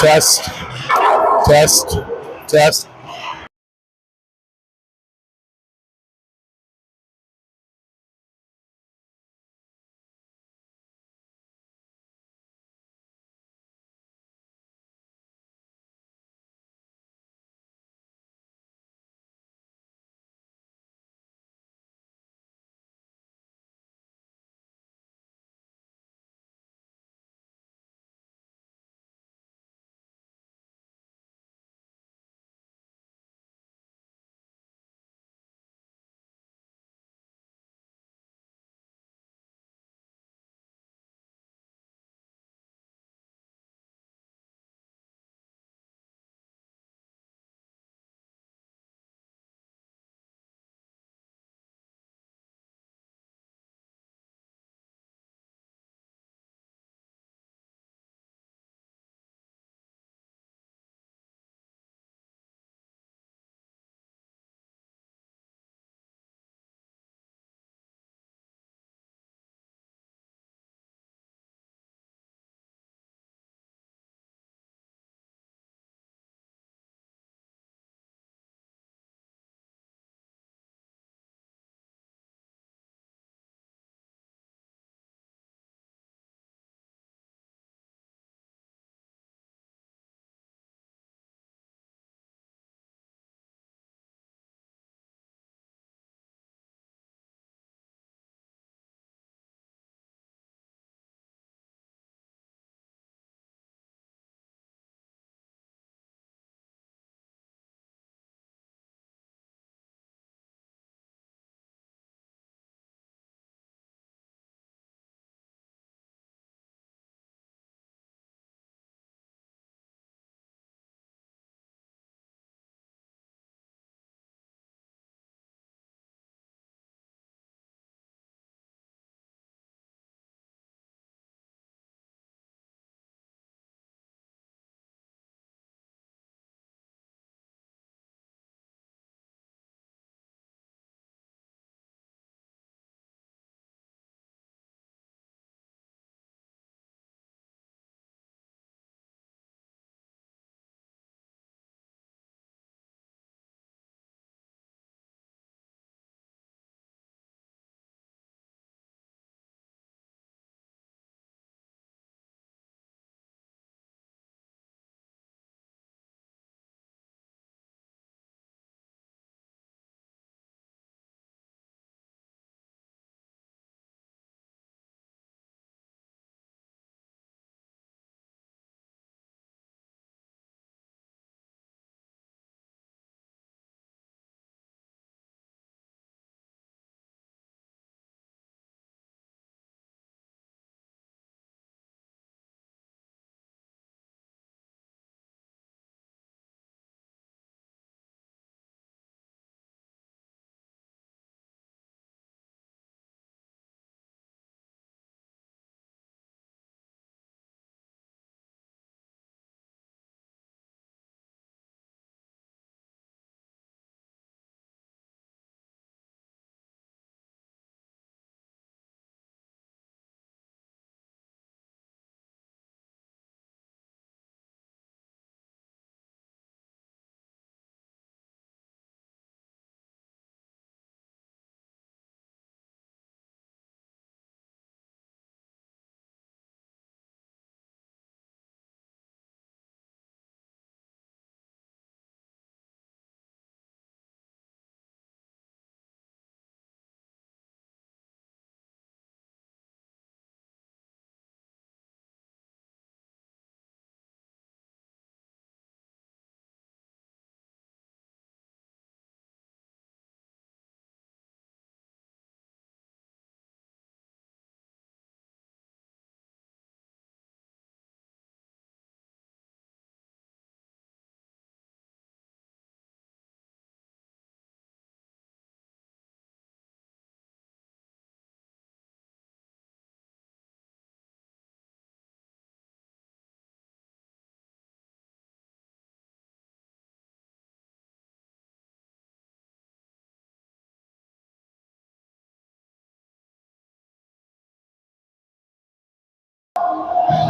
Test, test, test.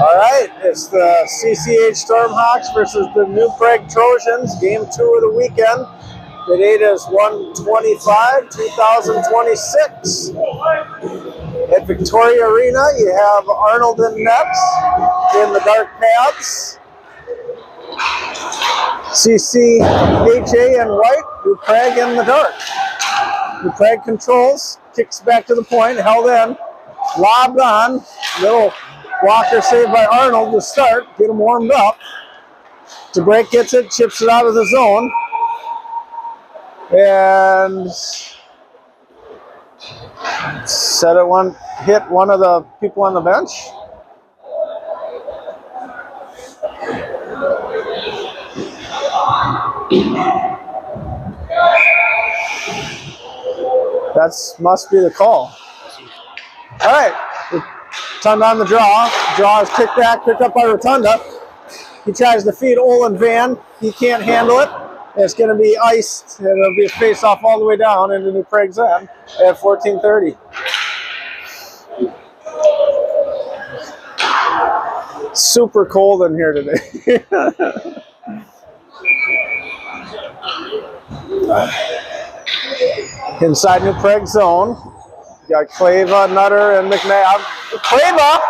All right, it's the CCH Stormhawks versus the New Prague Trojans, game 2 of the weekend. The date is 1/25/2026. At Victoria Arena, you have Arnold in nets in the dark pads. CCHA in white, New Prague in the dark. New Prague controls, kicks back to the point, held in, lobbed on, little blocker saved by Arnold to start, get him warmed up. DeBrake gets it, chips it out of the zone, and said it hit one of the people on the bench. That must be the call. All right, Rotunda on the draw. Draw is kicked back, picked up by Rotunda. He tries to feed Olin Van. He can't handle it. It's going to be iced, and it'll be a face-off all the way down into New Prague's end at 14:30. Super cold in here today. Inside New Prague zone, you got Kleva, Nutter, and McNabb. Kleva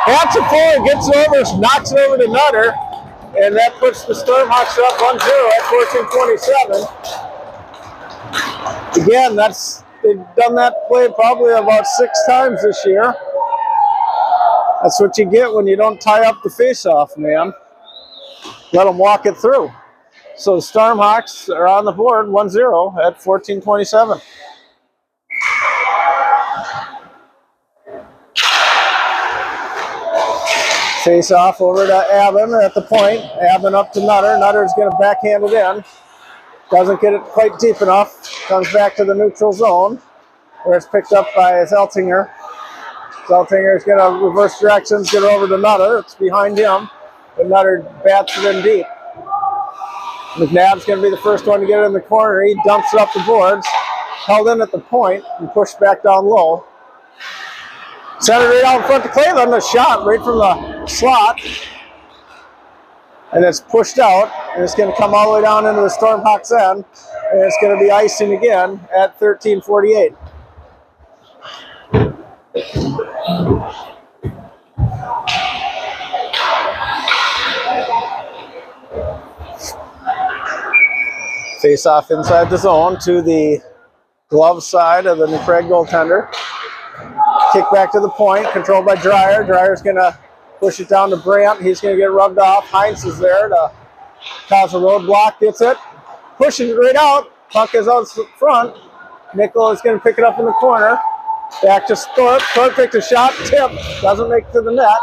hats it forward, gets it over, knocks it over to Nutter, and that puts the Stormhawks up 1-0 at 14:27. Again, they've done that play probably about 6 times this year. That's what you get when you don't tie up the face-off, man. Let them walk it through. So the Stormhawks are on the board 1-0 at 14:27. Face off over to Abin at the point. Abin up to Nutter. Nutter's going to backhand it in. Doesn't get it quite deep enough. Comes back to the neutral zone where it's picked up by Zeltinger. Zeltinger's going to reverse directions, get it over to Nutter. It's behind him, but Nutter bats it in deep. McNabb's going to be the first one to get it in the corner. He dumps it up the boards, held in at the point, and pushed back down low. Sent it right out in front to Kleva, and a shot right from the slot. And it's pushed out, and it's going to come all the way down into the Stormhawks end, and it's going to be icing again at 13:48. Face off inside the zone to the glove side of the New Prague goaltender. Kick back to the point, controlled by Dreyer. Dreyer's going to push it down to Brandt. He's going to get rubbed off. Heinz is there to cause a roadblock. Gets it. Pushing it right out. Puck is out front. Nickel is going to pick it up in the corner. Back to Thorpe. Thorpe takes a shot. Tip. Doesn't make it to the net.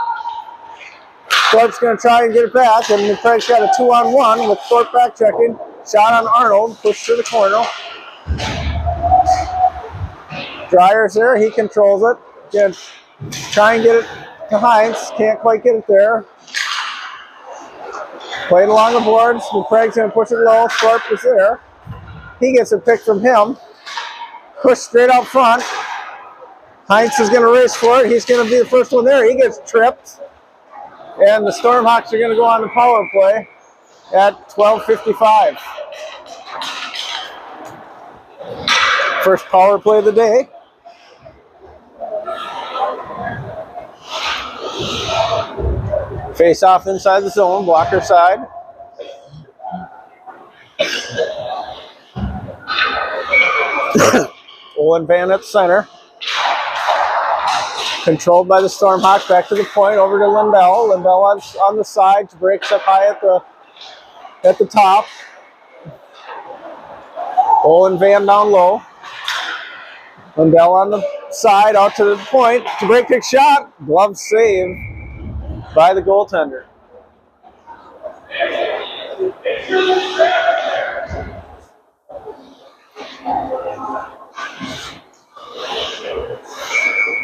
Thorpe's going to try and get it back. And New Prague's got a 2-on-1 with Thorpe back checking. Shot on Arnold. Pushed to the corner. Dreyer's there. He controls it. Again, try and get it to Heinz. Can't quite get it there. Played along the boards. New Prague's going to push it low. Thorpe is there. He gets a pick from him. Pushed straight out front. Heinz is going to race for it. He's going to be the first one there. He gets tripped. And the Stormhawks are going to go on the power play at 12:55. First power play of the day. Face off inside the zone, blocker side. Olin Van at center. Controlled by the Stormhawks, back to the point, over to Lindell. Lindell on the side, breaks up high at the top. Olin Van down low. Lindell on the side, out to the point. To break kick shot. Glove save by the goaltender.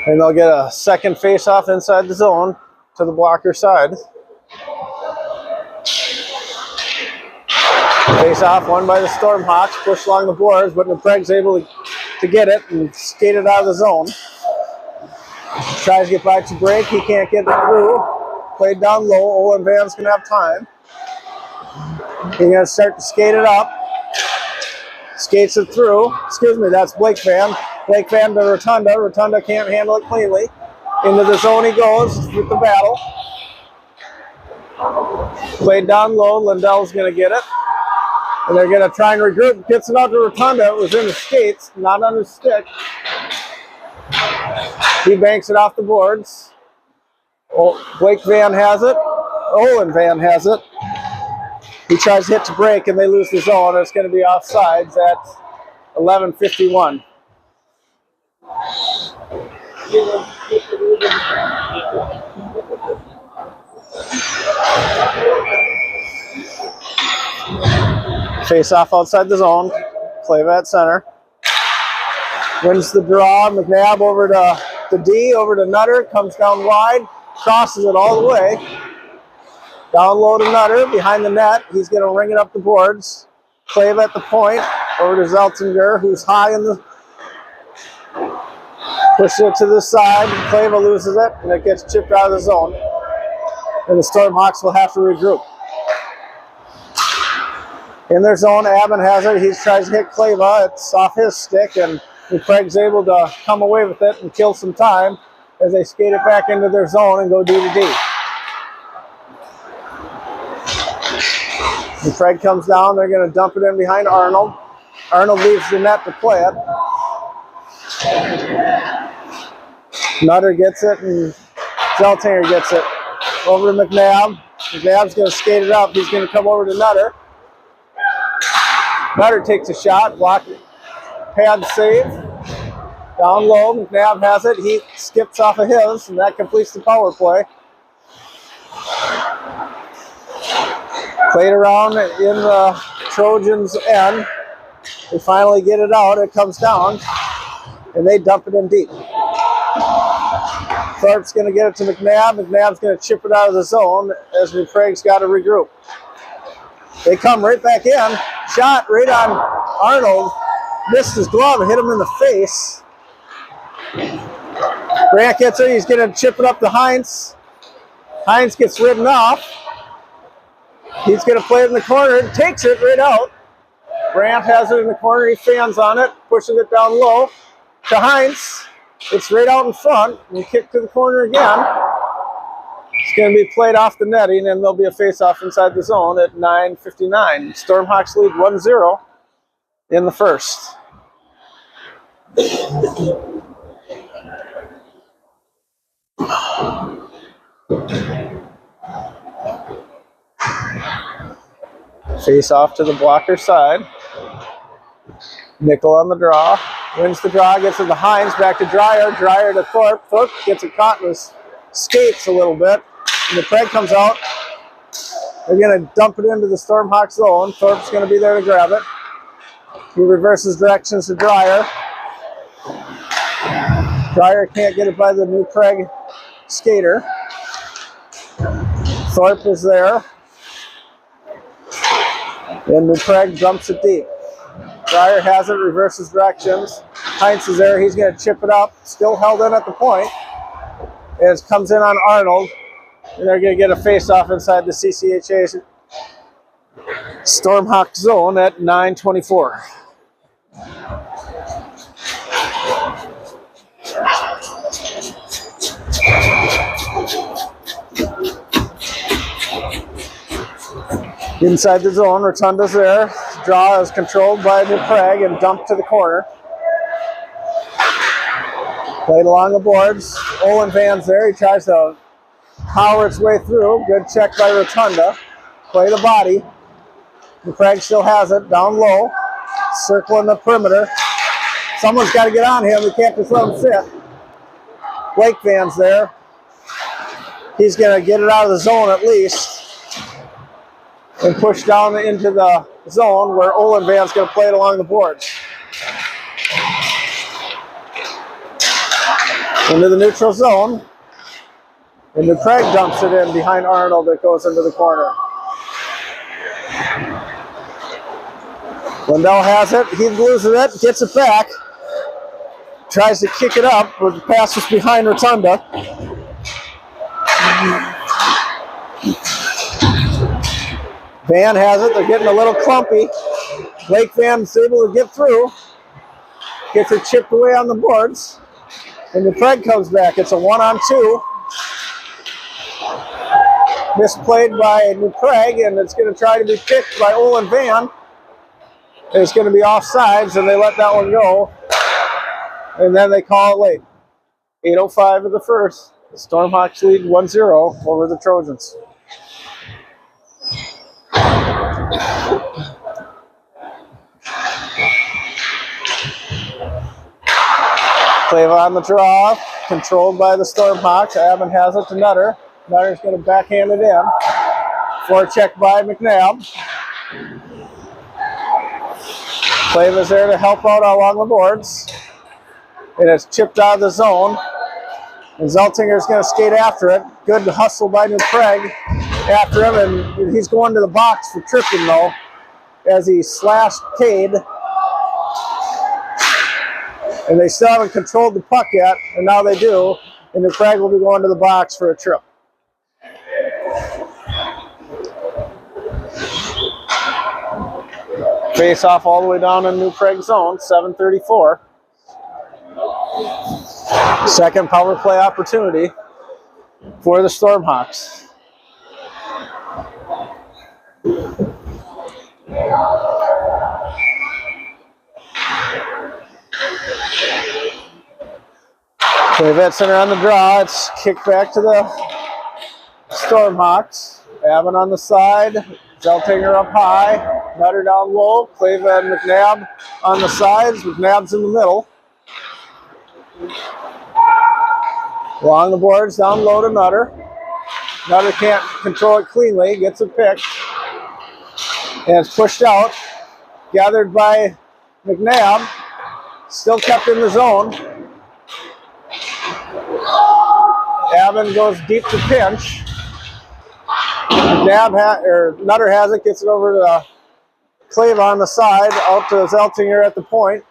And they'll get a second face-off inside the zone to the blocker side. Face-off won by the Stormhawks, pushed along the boards, but New Prague's able to get it and skate it out of the zone. Tries to get back to break, he can't get it through. played down low. Olin Van's going to have time. He's going to start to skate it up. Skates it through. Excuse me, that's Blake Van. Blake Van to Rotunda. Rotunda can't handle it cleanly. Into the zone he goes with the battle. Played down low. Lindell's going to get it. And they're going to try and regroup. Gets it out to Rotunda. It was in the skates, not on his stick. He banks it off the boards. Blake Van has it. Olin Van has it. He tries to hit to break, and they lose the zone. It's going to be offsides at 11:51. Face off outside the zone. Kleva at center. Wins the draw. McNabb over to D, over to Nutter. Comes down wide. Crosses it all the way. Down low to Nutter. Behind the net. He's going to ring it up the boards. Kleva at the point. Over to Zeltinger, who's high in the... Pushes it to the side. Kleva loses it, and it gets chipped out of the zone. And the Stormhawks will have to regroup. In their zone, Abbott has it. He tries to hit Kleva. It's off his stick, and Craig's able to come away with it and kill some time as they skate it back into their zone and go D to D. And Craig comes down. They're going to dump it in behind Arnold. Arnold leaves the net to play it. Nutter gets it, and Zeltinger gets it. Over to McNabb. McNabb's going to skate it up. He's going to come over to Nutter. Nutter takes a shot, block it. Pad save. Down low, McNabb has it. He skips off of his, and that completes the power play. Played around in the Trojans' end. They finally get it out. It comes down, and they dump it in deep. Thorpe's going to get it to McNabb. McNabb's going to chip it out of the zone as New Prague's got to regroup. They come right back in. Shot right on Arnold. Missed his glove and hit him in the face. Grant gets it. He's going to chip it up to Heinz. Heinz gets ridden off. He's going to play it in the corner. Takes it right out. Brandt has it in the corner. He fans on it. Pushes it down low to Heinz. It's right out in front. And kick to the corner again. It's going to be played off the netting, and there'll be a face-off inside the zone at 9:59. Stormhawks lead 1-0 in the first. Face-off to the blocker side. Nickel on the draw. Wins the draw, gets it to Hines, back to Dreyer. Dreyer to Thorpe. Thorpe gets it caught in his skates a little bit. And the Craig comes out. They're going to dump it into the Stormhawk zone. Thorpe's going to be there to grab it. He reverses directions to Dreyer. Dreyer can't get it by the New Prague skater. Thorpe is there. And New Prague dumps it deep. Dreyer has it, reverses directions. Heinz is there. He's going to chip it up. Still held in at the point. As it comes in on Arnold. And they're going to get a face-off inside the CCHA Stormhawk zone at 9:24. Inside the zone, Rotunda's there. Draw is controlled by New Prague and dumped to the corner. Played along the boards. Olin Van's there. He tries to power its way through. Good check by Rotunda. Play the body. New Prague still has it. Down low. Circling the perimeter. Someone's got to get on him. We can't just let him sit. Blake Van's there. He's going to get it out of the zone at least. And push down into the zone where Olin Van's going to play it along the boards. Into the neutral zone. And New Prague dumps it in behind Arnold. That goes into the corner. Lindell has it. He loses it. Gets it back. Tries to kick it up. But the pass is behind Rotunda. Van has it. They're getting a little clumpy. Blake Van's able to get through. Gets it chipped away on the boards. And the Prague comes back. It's a 1-on-2. Misplayed by New Prague, and it's going to try to be picked by Olin Van. It's going to be offsides, and they let that one go. And then they call it late. 8:05 of the first. The Stormhawks lead 1-0 over the Trojans. Clava on the draw, controlled by the Stormhawks. Abbott has it to Nutter. Nutter's going to backhand it in. Forecheck by McNabb. Clava's there to help out along the boards. It has chipped out of the zone. And Zeltinger's going to skate after it. Good hustle by New Prague after him, and he's going to the box for tripping though, as he slashed Cade. And they still haven't controlled the puck yet, and now they do. And New Prague will be going to the box for a trip. Face off all the way down in New Prague zone, 7:34. Second power play opportunity for the Stormhawks. Clavet center on the draw. It's kicked back to the Stormhawks. Abbott on the side. Zeltinger up high. Nutter down low. Clava and McNabb on the sides. McNabb's in the middle. Along the boards, down low to Nutter. Nutter can't control it cleanly. Gets it picked. And it's pushed out. Gathered by McNabb. Still kept in the zone. Abbott goes deep to pinch. Nutter has it, gets it over to Clava on the side, out to Zeltinger at the point.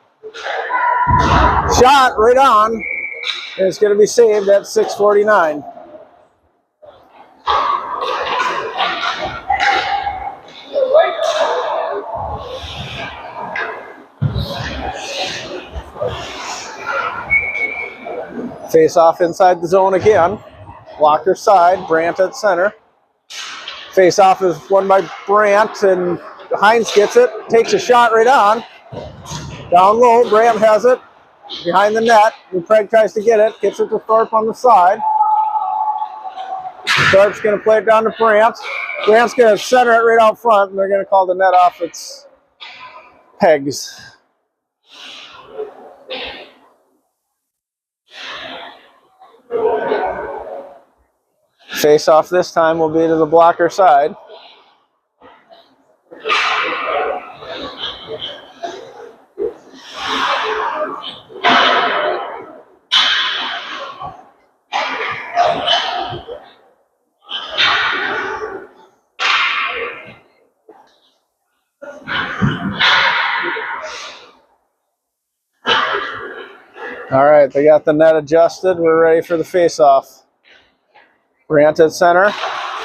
Shot right on, and it's going to be saved at 6:49. Face off inside the zone again. Blocker side, Brandt at center. Face off is won by Brandt, and Hines gets it, takes a shot right on. Down low, Brandt has it, behind the net. And Craig tries to get it, gets it to Thorpe on the side. Thorpe's going to play it down to Brandt. Brandt's going to center it right out front, and they're going to call the net off its pegs. Face off this time will be to the blocker side. All right, they got the net adjusted. We're ready for the face-off. Brandt at center.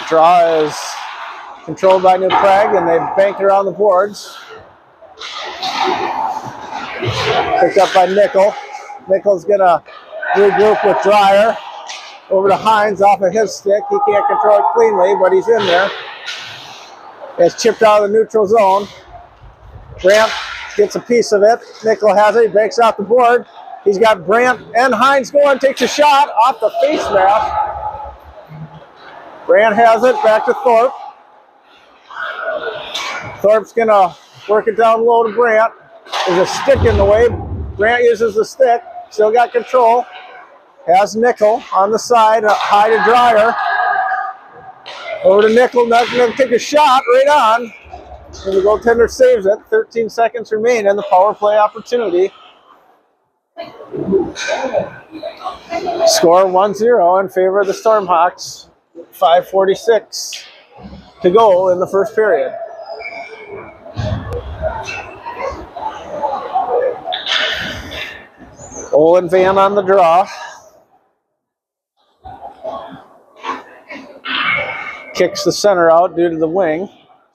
Draw is controlled by New Prague, and they bank it around the boards. Picked up by Nickel. Nickel's going to regroup with Dreyer. Over to Hines off of his stick. He can't control it cleanly, but he's in there. It's chipped out of the neutral zone. Brandt gets a piece of it. Nickel has it. He breaks out the board. He's got Brandt and Hines going. Takes a shot off the face mask. Brandt has it. Back to Thorpe. Thorpe's going to work it down low to Brandt. There's a stick in the way. Brandt uses the stick. Still got control. Has Nickel on the side. High to Dreyer. Over to Nickel. Not going to take a shot right on. And the goaltender saves it. 13 seconds remain in the power play opportunity. Score 1-0 in favor of the Stormhawks. 5:46 to go in the first period. Olin Van on the draw. Kicks the center out due to the wing.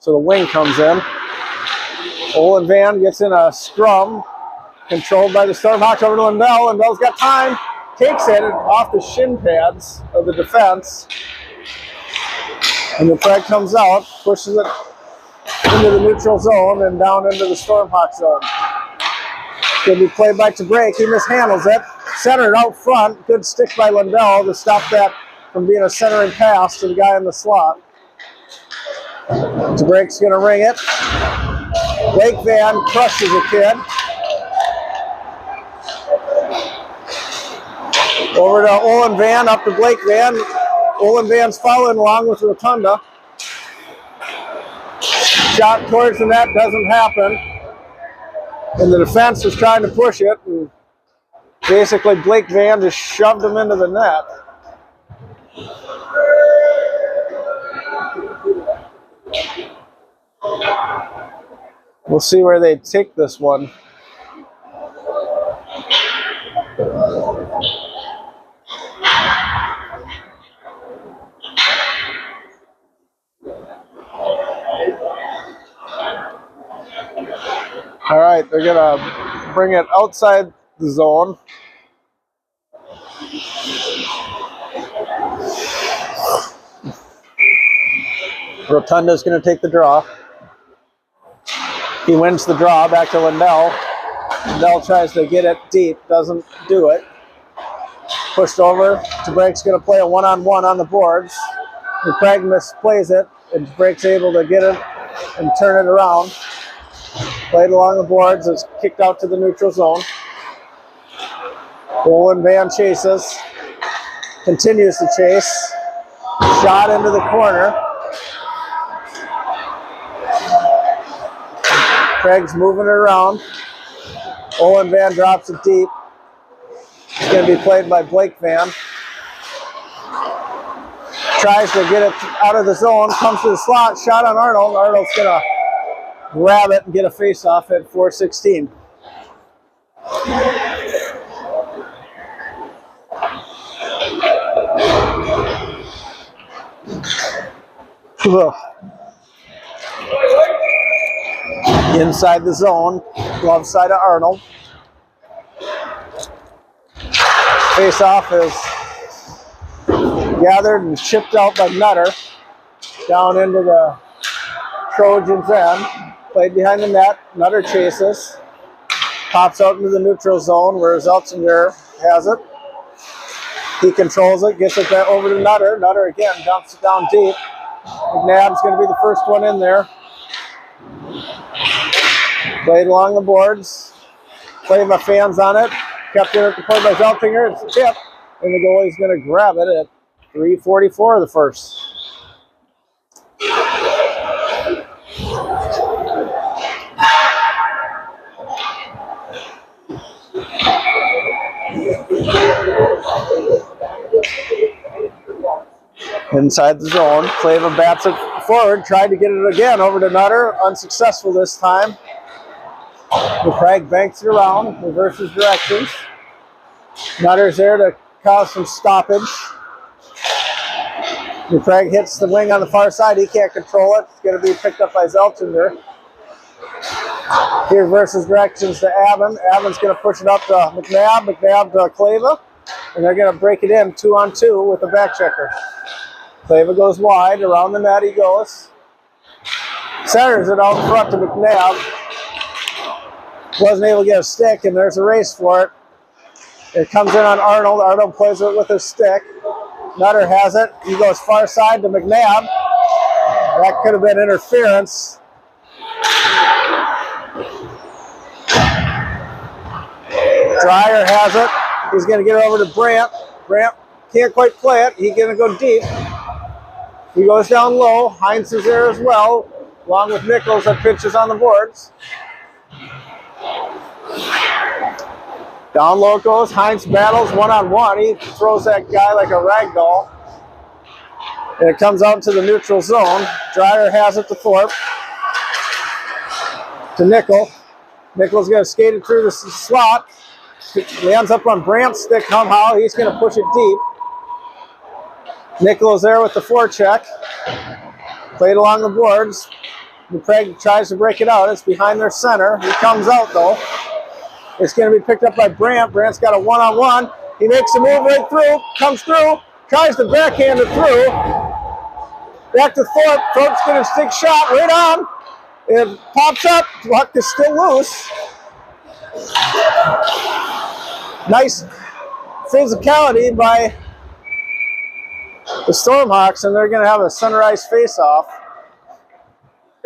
so the wing comes in. Olin Van gets in a scrum, controlled by the Stormhawks over to Lindell. Lindell's got time, takes it off the shin pads of the defense. And the Prague comes out, pushes it into the neutral zone and down into the Stormhawk zone. Going to be played by Tabrake. He mishandles it. Centered out front. Good stick by Lindell to stop that from being a centering pass to the guy in the slot. Tabrake's going to ring it. Blake Van crushes a kid. Over to Olin Van, up to Blake Van. Olin Van's following along with Rotunda. Shot towards the net, doesn't happen. And the defense was trying to push it. And basically, Blake Van just shoved him into the net. We'll see where they take this one. All right, they're going to bring it outside the zone. Rotunda's going to take the draw. He wins the draw back to Lindell. Lindell tries to get it deep, doesn't do it. Pushed over. Tabrake's going to play a one-on-one on the boards. And Prague misplays it, and Tabrake's able to get it and turn it around. Played along the boards, it's kicked out to the neutral zone. Olin Van chases, continues to chase. Shot into the corner. Craig's moving it around. Olin Van drops it deep. It's going to be played by Blake Van. Tries to get it out of the zone, comes to the slot, shot on Arnold. Arnold's going to grab it and get a face-off at 4:16. Inside the zone, glove side of Arnold. Face-off is gathered and chipped out by Nutter down into the Trojans' end. Played behind the net. Nutter chases. Pops out into the neutral zone where Zeltzinger has it. He controls it, gets it back over to Nutter. Nutter again dumps it down deep. McNabb's going to be the first one in there. Played along the boards. Played by fans on it. Kept in at the point by Zeltzinger. It's a tip. And the goalie's going to grab it at 3:44 of the first. Inside the zone, Clava bats it forward, tried to get it again over to Nutter, unsuccessful this time. Prague banks it around, reverses directions. Nutter's there to cause some stoppage. Prague hits the wing on the far side, he can't control it. It's going to be picked up by Zeltzinger. He reverses directions to Avon. Avon's going to push it up to McNabb, McNabb to Clava, and they're going to break it in 2-on-2 with the back checker. Clava goes wide, around the net he goes. Centers it out in front to McNabb. Wasn't able to get a stick, and there's a race for it. It comes in on Arnold. Arnold plays it with his stick. Nutter has it. He goes far side to McNabb. That could have been interference. Dreyer has it. He's going to get it over to Brandt. Brandt can't quite play it. He's going to go deep. He goes down low. Heinz is there as well, along with Nichols that pitches on the boards. Down low it goes. Heinz battles one-on-one. He throws that guy like a rag doll. And it comes out to the neutral zone. Dreyer has it to Thorpe. To Nickel. Nickel's going to skate it through the slot. Lands up on Brandt's stick somehow. He's going to push it deep. Nickel is there with the forecheck. Played along the boards. Prague tries to break it out. It's behind their center. He comes out though. It's going to be picked up by Brandt. Brandt's got a one-on-one. He makes a move right through, comes through, tries to backhand it through. Back to Thorpe. Thorpe's going to stick shot right on. It pops up. Puck is still loose. Nice physicality by the Stormhawks, and they're going to have a center ice face-off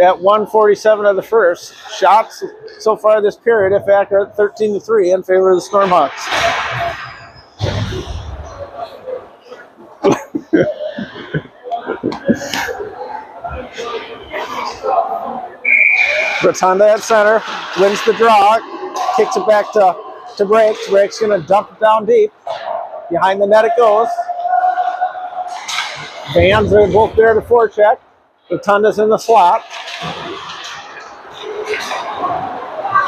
at 1:47 of the first. Shots so far this period, if accurate, 13-3 in favor of the Stormhawks. Rotunda at center, wins the draw, kicks it back to Breaks. Breaks going to dump it down deep. Behind the net it goes. Vans are both there to forecheck. Rotunda's in the slot.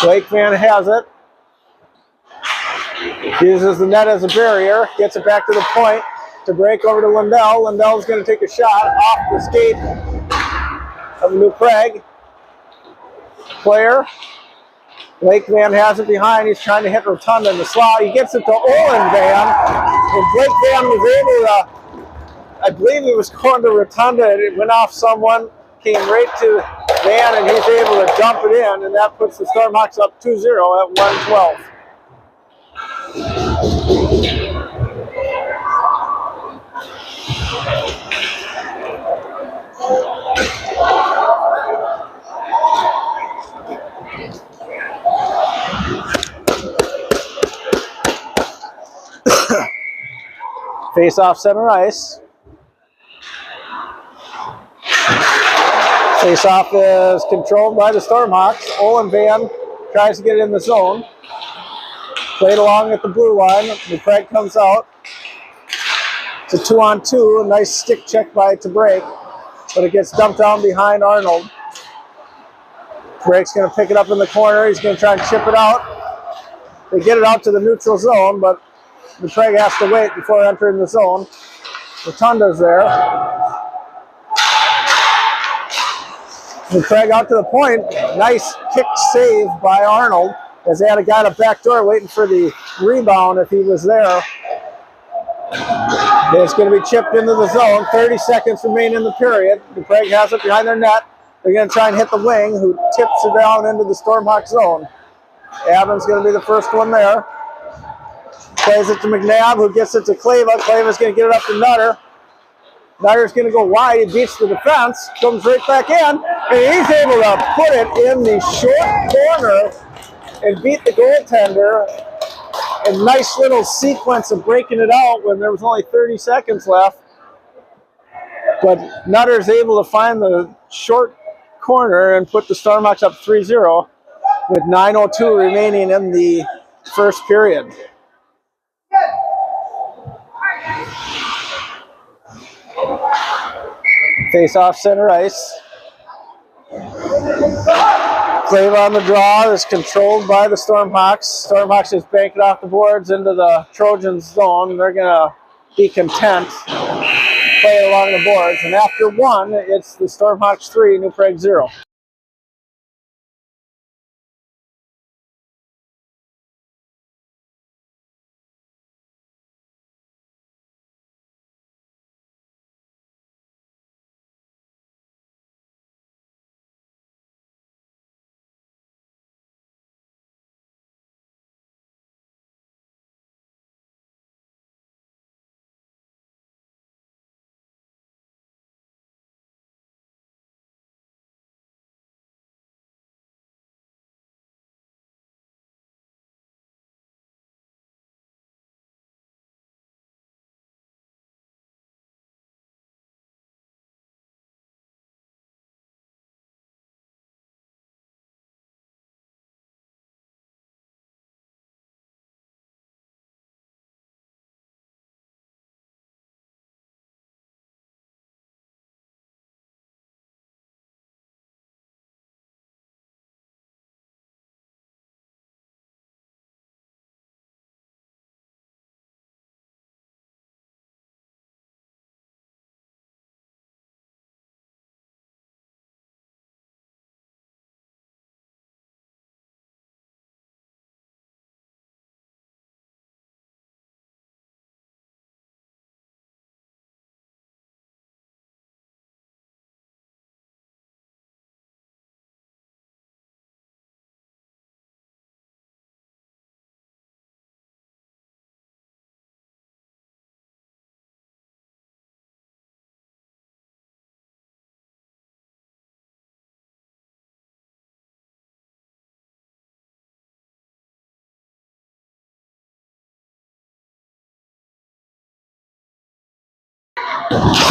Blake Van has it. Uses the net as a barrier. Gets it back to the point to break over to Lindell. Lindell's going to take a shot off the skate of New Prague player. Blake Van has it behind. He's trying to hit Rotunda in the slot. He gets it to Olin Van. And Blake Van was able to, I believe it was going to Rotunda, and it went off someone, came right to Van, and he's able to dump it in, and that puts the Stormhawks up 2-0 at 1:12. Face off center ice. Face off is controlled by the Stormhawks. Olin Van tries to get it in the zone. Played along at the blue line. The Prague comes out. It's a 2-on-2. A nice stick check by it to break, but it gets dumped down behind Arnold. Break's going to pick it up in the corner. He's going to try and chip it out. They get it out to the neutral zone, but the Prague has to wait before entering the zone. Rotunda's there. The Prague out to the point. Nice kick save by Arnold, as they had a guy at the back door waiting for the rebound if he was there. It's going to be chipped into the zone. 30 seconds remain in the period. The Prague has it behind their net. They're going to try and hit the wing, who tips it down into the Stormhawk zone. Adams going to be the first one there. Plays it to McNabb, who gets it to Kleva. Kleva's going to get it up to Nutter. Nutter's going to go wide. He beats the defense, comes right back in, and he's able to put it in the short corner and beat the goaltender. A nice little sequence of breaking it out when there was only 30 seconds left. But Nutter's able to find the short corner and put the Stormhawks up 3-0 with 9:02 remaining in the first period. Face off center ice. Kleva on the draw is controlled by the Stormhawks. Stormhawks just bank it off the boards into the Trojans zone. They're going to be content, play it along the boards. And after one, it's the Stormhawks 3, New Prague 0.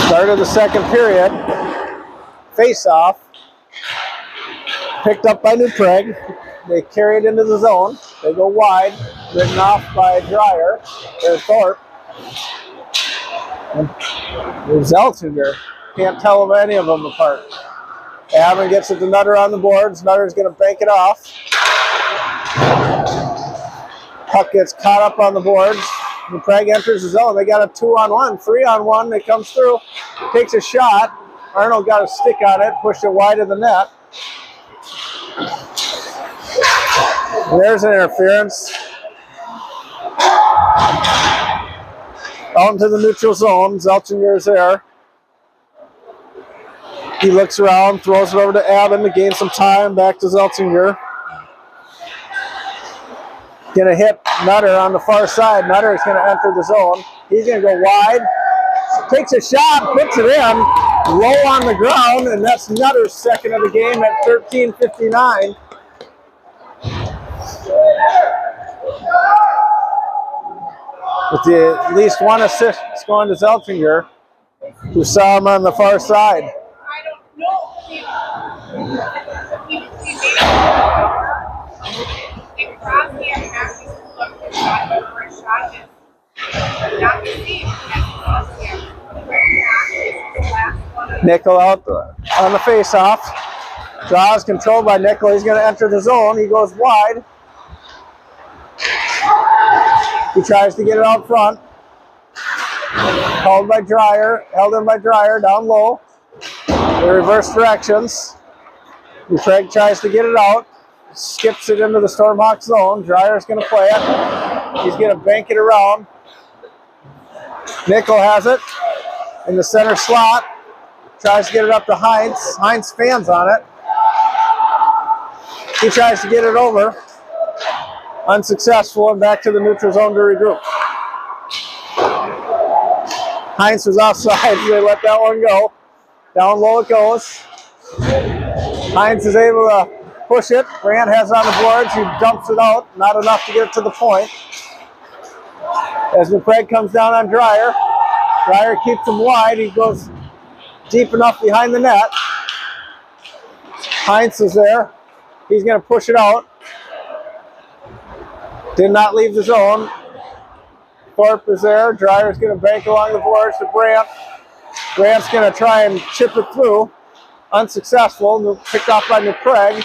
Start of the second period. Face off. Picked up by New Prague. They carry it into the zone. They go wide. Written off by Dreyer. Or Thorpe. And Zeltinger. Can't tell any of them apart. Avon gets it to Nutter on the boards. Nutter's going to bank it off. Puck gets caught up on the boards. New Prague enters the zone. They got a 2-on-1, 3-on-1. They comes through. Takes a shot. Arnold got a stick on it. Pushed it wide of the net. And there's an interference. Out into the neutral zone. Zeltinger is there. He looks around, throws it over to Avon to gain some time. Back to Zeltinger. Gonna hit Nutter on the far side. Nutter is gonna enter the zone. He's gonna go wide. Takes a shot, puts it in, low on the ground, and that's Nutter's second of the game at 13:59. With at least one assist going to Zeltinger, who saw him on the far side. Nickel out on the face-off. Draw is controlled by Nickel. He's going to enter the zone. He goes wide. He tries to get it out front. Held by Dreyer. Held in by Dreyer down low. In reverse directions. Craig tries to get it out. Skips it into the Stormhawk zone. Dreyer's going to play it. He's going to bank it around. Nickel has it in the center slot. Tries to get it up to Heinz. Heinz fans on it. He tries to get it over. Unsuccessful, and back to the neutral zone to regroup. Heinz was offside, so they let that one go. Down low it goes. Heinz is able to push it. Brandt has it on the boards. He dumps it out. Not enough to get it to the point. As McCraig comes down on Dreyer. Dreyer keeps him wide. He goes deep enough behind the net. Heinz is there. He's going to push it out. Did not leave the zone. Thorpe is there. Dreyer's going to bank along the boards to Brandt. Brandt's going to try and chip it through. Unsuccessful. Picked off by McCraig.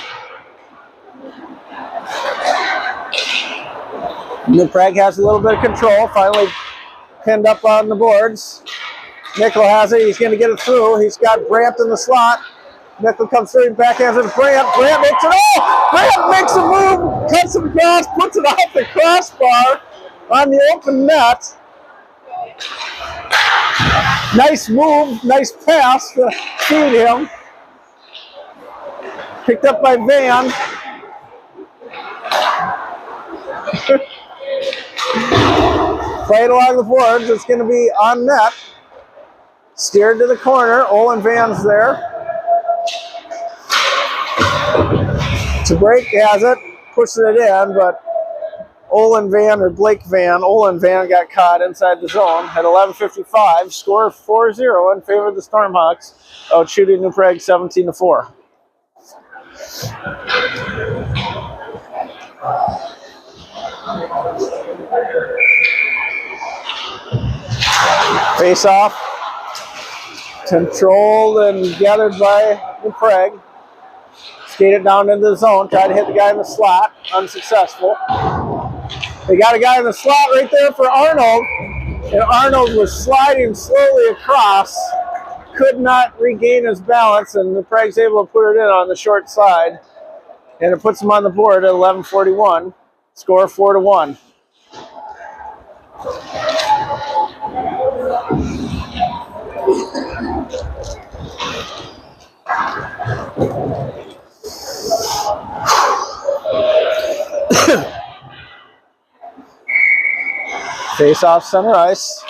McCraig has a little bit of control. Finally pinned up on the boards. Nickel has it. He's going to get it through. He's got Brandt in the slot. Nickel comes through and backhands it to Brandt. Brandt makes it. Oh! Brandt makes a move. Cuts him across. Puts it off the crossbar on the open net. Nice move. Nice pass to feed him. Picked up by Van. Played along the boards. It's going to be on net. Steered to the corner. Olin Van's there. To break has it. Pushing it in, but Olin Van got caught inside the zone at 11:55. Score 4-0 in favor of the Stormhawks. Out shooting New Prague 17-4. Face off. Controlled and gathered by New Prague. Skate it down into the zone. Tried to hit the guy in the slot. Unsuccessful. They got a guy in the slot right there for Arnold. And Arnold was sliding slowly across. Could not regain his balance. And New Prague's able to put it in on the short side. And it puts him on the board at 11:41. Score 4-1. Face off center ice.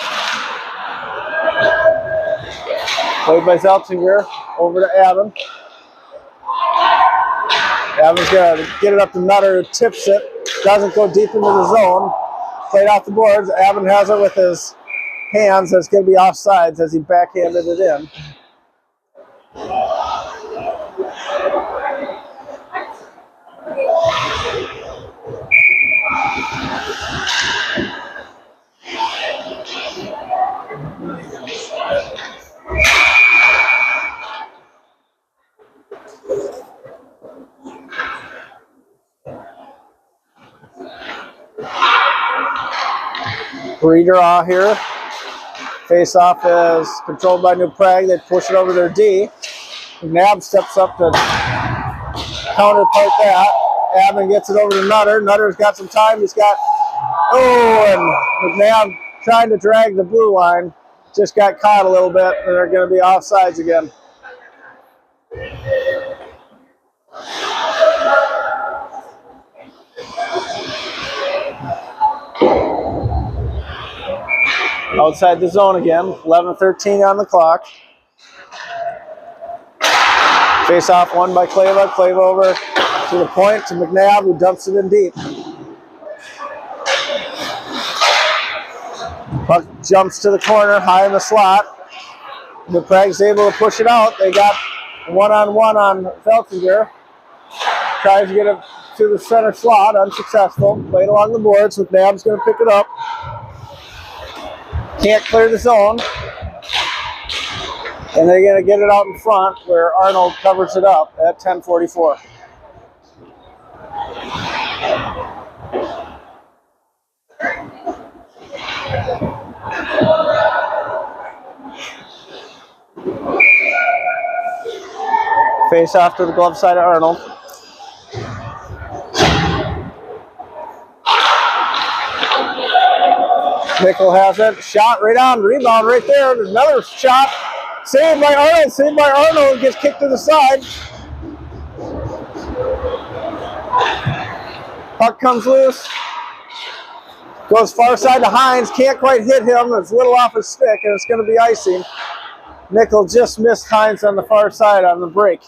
Played by Zeltinger. Over to Avon. Avon's going to get it up to Nutter, who tips it. Doesn't go deep into the zone. Played off the boards. Avon has it with his hands. That's going to be offsides as he backhanded it in. Redraw here. Face off is controlled by New Prague. They push it over their D. McNabb steps up to counterpart that. Abin gets it over to Nutter. Nutter's got some time. He's got, and McNabb trying to drag the blue line. Just got caught a little bit, and they're going to be offsides again. Outside the zone again, 11:13 on the clock. Face off won by Kleva. Kleva over to the point to McNabb, who dumps it in deep. Puck jumps to the corner, high in the slot. New Prague's able to push it out. They got one-on-one on Feltinger. Tries to get it to the center slot, unsuccessful. Played along the boards. McNabb's going to pick it up. Can't clear the zone. And they're going to get it out in front where Arnold covers it up at 10:44. Face off to the glove side of Arnold. Nickel has it. Shot right on. Rebound right there. There's another shot. Saved by Arnold. Saved by Arnold. Gets kicked to the side. Puck comes loose. Goes far side to Hines. Can't quite hit him. It's a little off his stick, and it's going to be icing. Nickel just missed Hines on the far side on the break.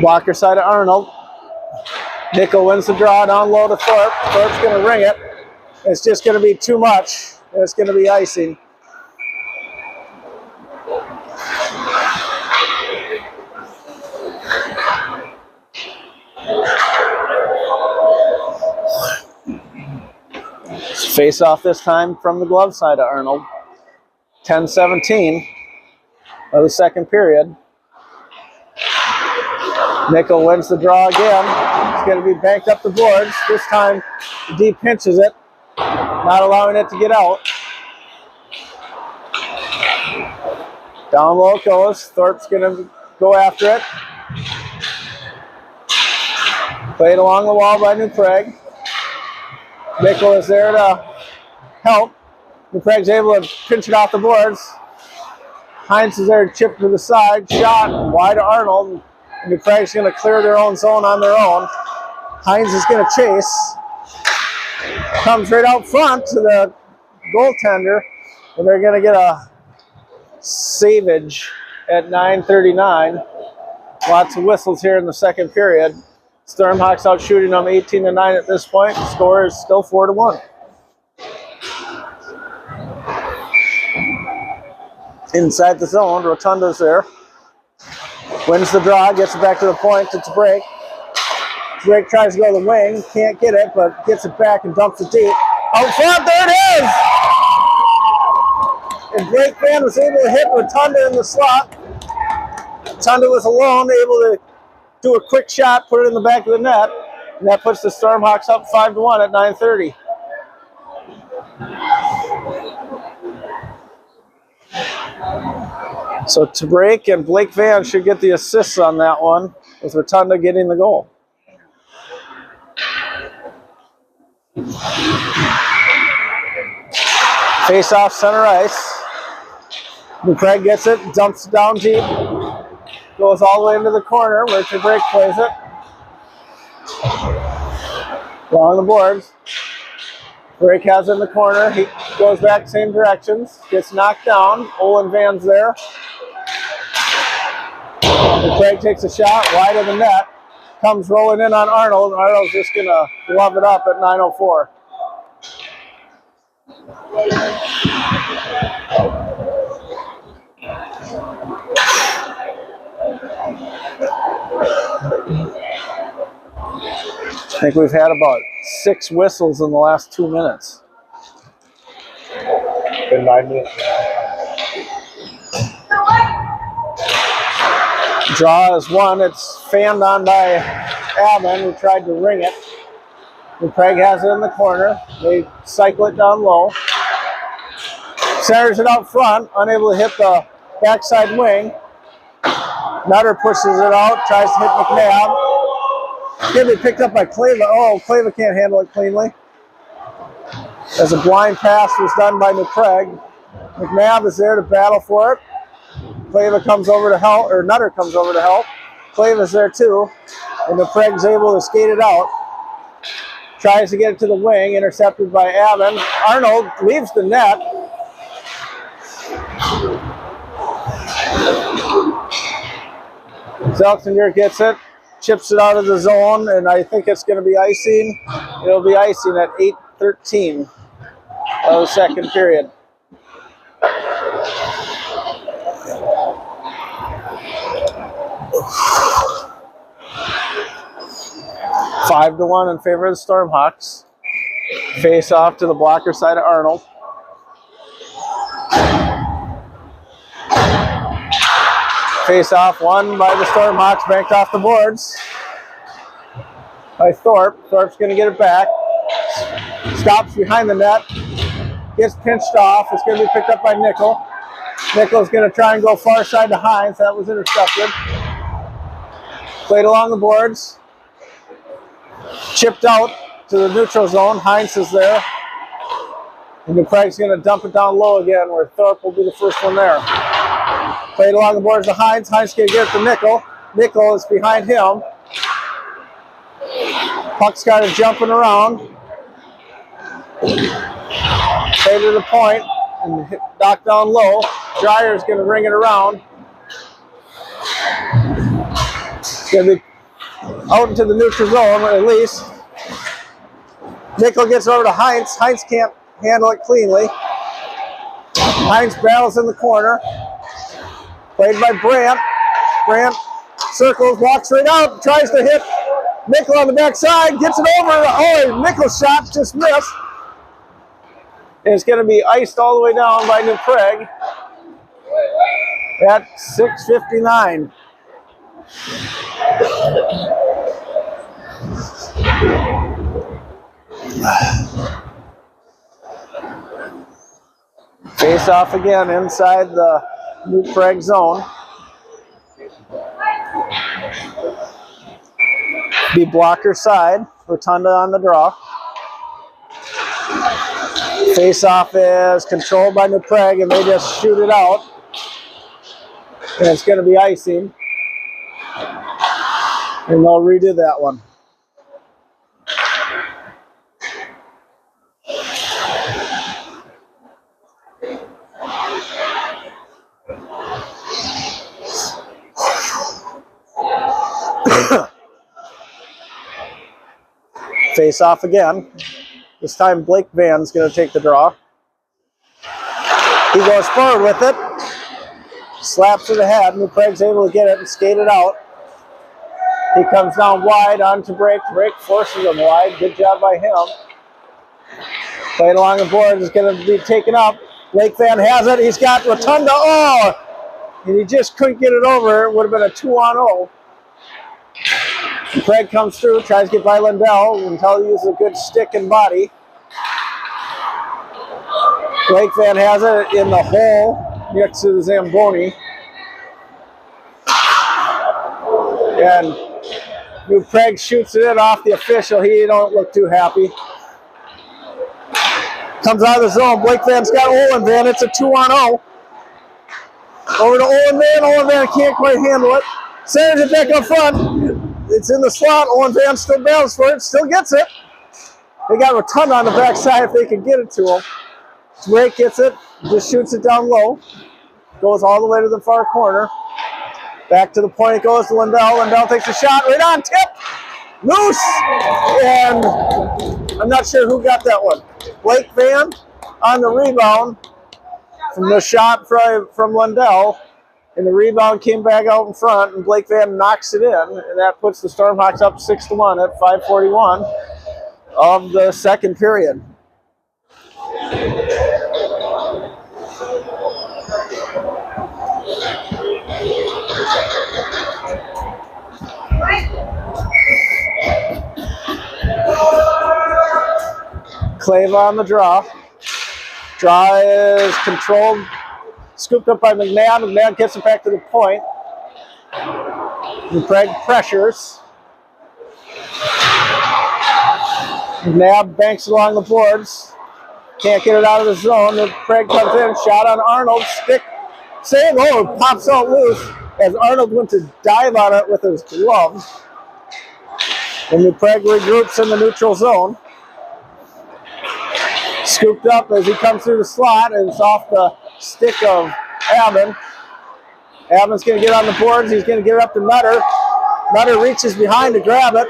Blocker side of Arnold. Nickel wins the draw down low to Thorpe. Thorpe's going to ring it. It's just going to be too much. It's going to be icing. Face off this time from the glove side of Arnold. 10:17 of the second period. Nickel wins the draw again. It's going to be banked up the boards. This time, D pinches it, not allowing it to get out. Down low it goes. Thorpe's going to go after it. Played along the wall by New Prague. Nickel is there to help. New Prague's able to pinch it off the boards. Hines is there to chip to the side. Shot wide to Arnold. New Prague's going to clear their own zone on their own. Hines is going to chase. Comes right out front to the goaltender. And they're going to get a savage at 9:39. Lots of whistles here in the second period. Stormhawks out shooting them 18-9 at this point. The score is still 4-1. Inside the zone, Rotunda's there. Wins the draw, gets it back to the point. It's a break. Drake tries to go to the wing, can't get it, but gets it back and dumps it deep. Out front, there it is! And Drake Fan was able to hit Rotunda in the slot. Rotunda was alone, able to do a quick shot, put it in the back of the net, and that puts the Stormhawks up 5-1 at 9:30. So Tabrake and Blake Van should get the assists on that one, with Rotunda getting the goal. Face off center ice. New Prague gets it, dumps it down deep. Goes all the way into the corner where Tabrake plays it. Along the boards. Drake has it in the corner. He goes back same directions. Gets knocked down. Olin Van's there. Craig takes a shot wide of the net. Comes rolling in on Arnold. Arnold's just going to glove it up at 9:04. I think we've had about 6 whistles in the last 2 minutes. Been 9 minutes. Draw is 1. It's fanned on by Alvin, who tried to ring it. And Craig has it in the corner. They cycle it down low. Centers it out front, unable to hit the backside wing. Nutter pushes it out, tries to hit McNabb. Can be picked up by Clava. Oh, Clava can't handle it cleanly. As a blind pass was done by Craig. McNabb is there to battle for it. Clava comes over to help, or Nutter comes over to help. Clava's there too, and Craig's able to skate it out. Tries to get it to the wing, intercepted by Avon. Arnold leaves the net. Zeltinger gets it, chips it out of the zone, and I think it's going to be icing. It'll be icing at 8:13 of the second period. Five to 1 in favor of the Stormhawks. Face off to the blocker side of Arnold. Face off won by the Stormhawks, banked off the boards by Thorpe. Thorpe's going to get it back. Stops behind the net. Gets pinched off. It's going to be picked up by Nickel. Nickel's going to try and go far side to Hines. That was intercepted. Played along the boards. Chipped out to the neutral zone. Hines is there. And Craig's going to dump it down low again, where Thorpe will be the first one there. Played along the boards to Hines. Hines can get it to Nickel. Nickel is behind him. Puck's got it jumping around. Played to the point and knocked down low. Dreyer's going to ring it around. It's going to be out into the neutral zone, at least. Nickel gets over to Hines. Hines can't handle it cleanly. Hines battles in the corner. Played by Brandt. Brandt circles, walks right out, tries to hit Nickel on the backside, gets it over. Oh, Nickel's shot just missed. And it's going to be iced all the way down by New Prague at 6:59. Face off again inside the New Prague zone. Be blocker side. Rotunda on the draw. Face off is controlled by New Prague, and they just shoot it out. And it's going to be icing. And they'll redo that one. Face off again. This time Blake Van's going to take the draw. He goes forward with it. Slaps to the head. New Prague's able to get it and skate it out. He comes down wide onto Break. Break forces him wide. Good job by him. Played along the board is going to be taken up. Blake Van has it. He's got Rotunda. Oh! And he just couldn't get it over. It would have been a 2-on-0. Craig comes through, tries to get by Lindell until he uses a good stick and body. Blake Van has it in the hole next to the Zamboni. And New Prague shoots it in off the official. He don't look too happy. Comes out of the zone. Blake Van's got Olin Van. It's a 2-on-0. Over to Olin Van. Olin Van can't quite handle it. Sends it back up front. It's in the slot. Owen Van still battles for it. Still gets it. They got Rotunda on the backside if they can get it to him. Drake gets it. Just shoots it down low. Goes all the way to the far corner. Back to the point it goes to Lindell. Lindell takes a shot right on tip. Loose. And I'm not sure who got that one. Blake Van on the rebound from the shot from Lindell. And the rebound came back out in front, and Blake Van knocks it in. And that puts the Stormhawks up 6-1 at 5:41 of the second period. Clava on the draw. Draw is controlled, scooped up by McNabb. McNabb gets it back to the point. And Prague pressures. McNabb banks along the boards. Can't get it out of the zone. Then Prague comes in. Shot on Arnold. Stick. Save. Oh, it pops out loose as Arnold went to dive on it with his glove. And the Prague regroups in the neutral zone. Scooped up as he comes through the slot, and it's off the stick of Abbott. Abbott's going to get on the boards. He's going to get it up to Nutter. Nutter reaches behind to grab it.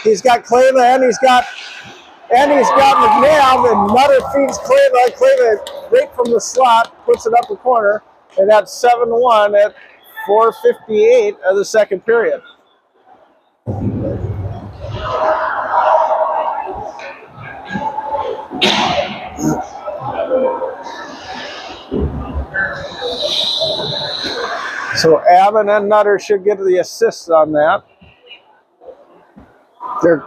He's got Clava and he's got McNabb, and Nutter feeds Clava. Clava right from the slot puts it up the corner, and that's 7-1 at 4:58 of the second period. So Abbott and Nutter should get the assists on that. They're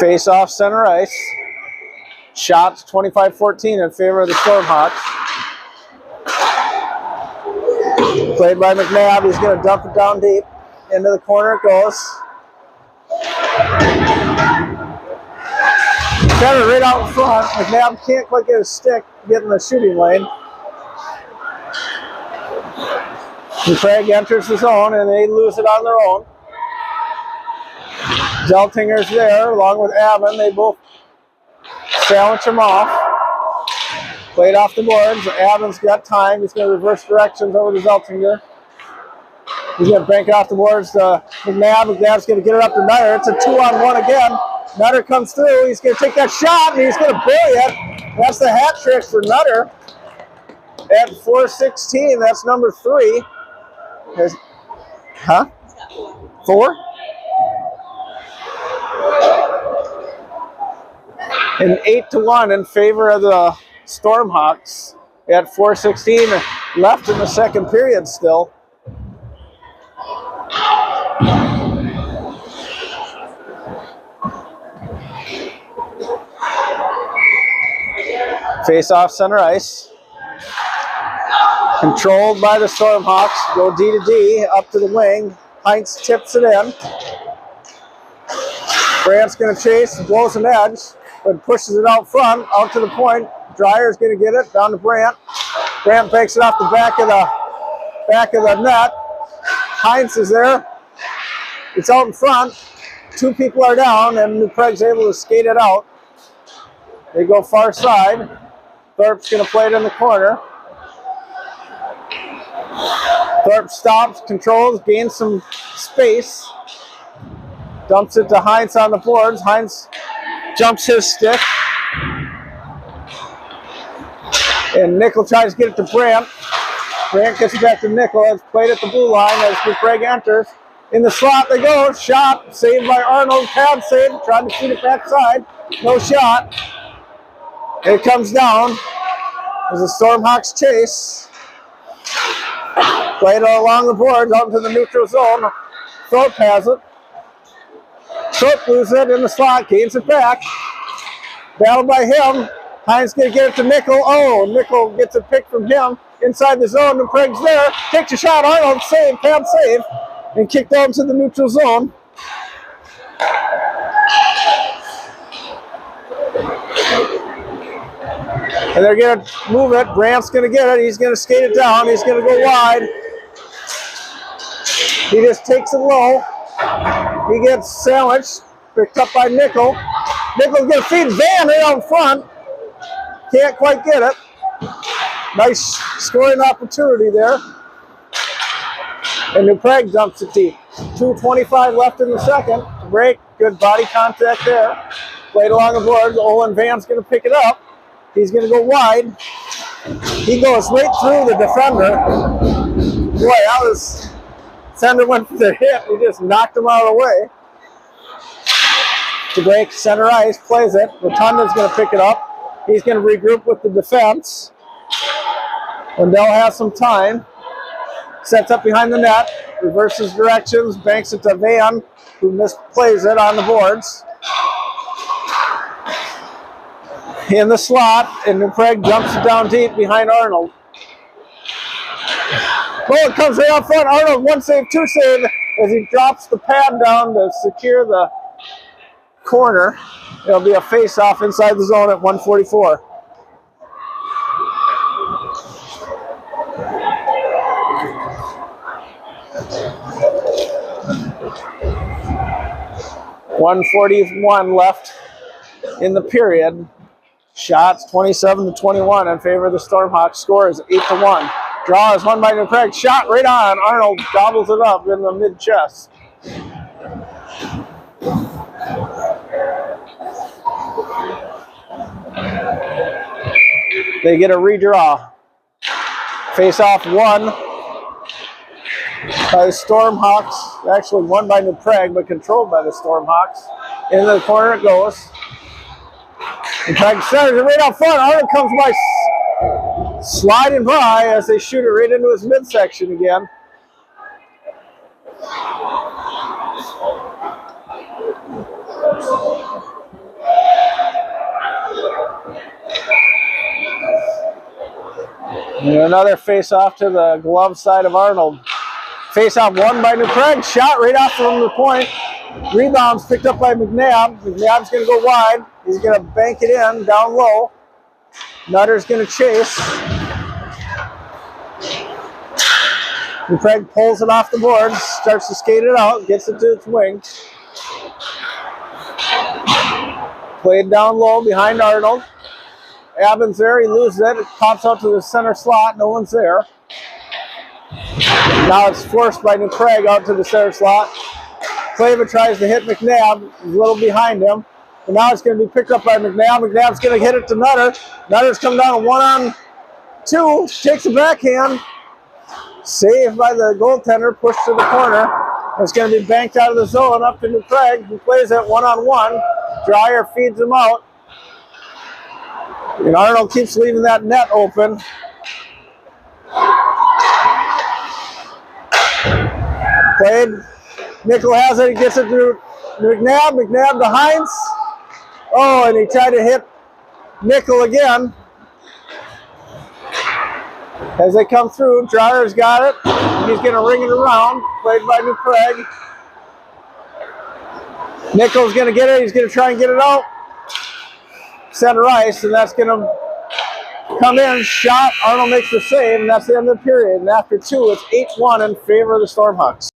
face off center ice. Shots 25-14 in favor of the Stormhawks. Played by McNabb. He's going to dump it down deep. Into the corner it goes. Got it right out in front. McNabb can't quite get his stick, get in the shooting lane. And Prague enters the zone, and they lose it on their own. Zeltinger's there, along with Avon. They both sandwich him off. Played off the boards. Avon's got time. He's going to reverse directions over to Zeltinger. He's going to bank it off the boards to McNabb. McNabb's going to get it up to Nutter. It's a 2-on-1 again. Nutter comes through. He's going to take that shot, and he's going to bury it. That's the hat trick for Nutter at 4:16. That's number 3. Huh? 4? And 8-1 in favor of the Stormhawks at 4:16 left in the second period still. Face off center ice. Controlled by the Stormhawks. Go D to D, up to the wing. Heinz tips it in. Brandt's going to chase, blows an edge, but pushes it out front, out to the point. Dreyer's going to get it, down to Brandt. Brandt banks it off the back of the net. Heinz is there. It's out in front. 2 people are down, and New Prague's able to skate it out. They go far side. Thorpe's going to play it in the corner. Thorpe stops, controls, gains some space. Dumps it to Heinz on the boards. Heinz jumps his stick. And Nickel tries to get it to Brandt. Brandt gets it back to Nickel. It's played at the blue line as Prague enters. In the slot they go. Shot. Saved by Arnold. Pad save. Tried to shoot it backside. No shot. It comes down. There's a Stormhawks chase. Played along the boards out into the neutral zone. Thorpe has it. Thorpe loses it in the slot. Gains it back. Battled by him. Heinz going to get it to Nickel. Oh, Nickel gets a pick from him inside the zone. And Prague's there. Takes a shot. Arnold save. Pad save. And kicked out to the neutral zone. And they're going to move it. Brandt's going to get it. He's going to skate it down. He's going to go wide. He just takes it low. He gets sandwiched. Picked up by Nickel. Nickel's going to feed Van right out front. Can't quite get it. Nice scoring opportunity there. And New Prague dumps it deep. 2:25 left in the second. Break, good body contact there. Played along the board. Olin Van's going to pick it up. He's going to go wide. He goes right through the defender. Boy, that was... Defender went for the hit. He just knocked him out of the way. To break, center ice, plays it. Rotunda's going to pick it up. He's going to regroup with the defense. Wendell has some time. Sets up behind the net. Reverses directions. Banks it to Van, who misplays it on the boards. In the slot, and New Prague jumps it down deep behind Arnold. Oh, it comes right out front. Arnold, one save, two save, as he drops the pad down to secure the corner. It'll be a face-off inside the zone at 1:44. .141 left in the period. Shots 27-21 in favor of the Stormhawks. Score is 8-1. Draw is won by New Prague. Shot right on. Arnold gobbles it up in the mid-chest. They get a redraw. Face-off won by the Stormhawks. Actually won by New Prague, but controlled by the Stormhawks. Into the corner it goes. New Prague centers it right out front. Arnold comes by, sliding by as they shoot it right into his midsection again. And another face-off to the glove side of Arnold. Face-off won by New Prague. Shot right off from the point. Rebounds picked up by McNabb. McNabb's going to go wide. He's going to bank it in down low. Nutter's going to chase. New Prague pulls it off the board, starts to skate it out, gets it to its wing. Played down low behind Arnold. Abbins there, he loses it. It pops out to the center slot. No one's there. Now it's forced by New Prague out to the center slot. Clava tries to hit McNabb. He's a little behind him. And now it's going to be picked up by McNabb. McNabb's going to hit it to Nutter. Nutter's come down a 1-on-2. Takes a backhand. Saved by the goaltender. Pushed to the corner. It's going to be banked out of the zone up to New Prague. He plays it 1-on-1. Dreyer feeds him out. And Arnold keeps leaving that net open. Played. Nickel has it. He gets it to McNabb. McNabb to Hines. Oh, and he tried to hit Nickel again. As they come through, Dreyer's got it. He's going to ring it around. Played by New Prague. Nickel's going to get it. He's going to try and get it out. Center ice, and that's going to come in. Shot. Arnold makes the save, and that's the end of the period. And after two, it's 8-1 in favor of the Stormhawks.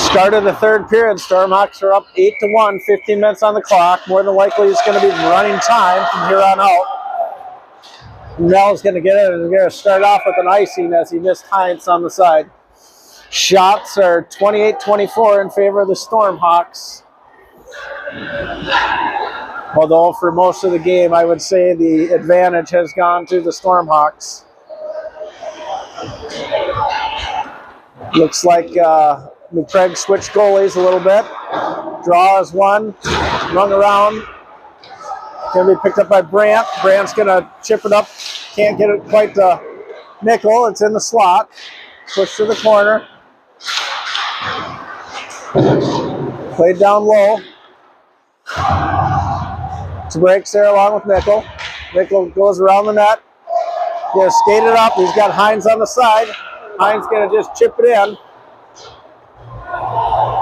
Start of the third period, Stormhawks are up 8-1, 15 minutes on the clock. More than likely it's going to be running time from here on out. Mel's going to get it. He's going to start off with an icing as he missed Heinz on the side. Shots are 28-24 in favor of the Stormhawks. Although for most of the game, I would say the advantage has gone to the Stormhawks. Looks like New Prague switched goalies a little bit. Draw is one, rung around. Going to be picked up by Brandt. Brandt's going to chip it up. Can't get it quite to Nickel. It's in the slot. Push to the corner. Played down low. Breaks there along with Nickel. Nickel goes around the net. Going to skate it up. He's got Heinz on the side. Heinz going to just chip it in.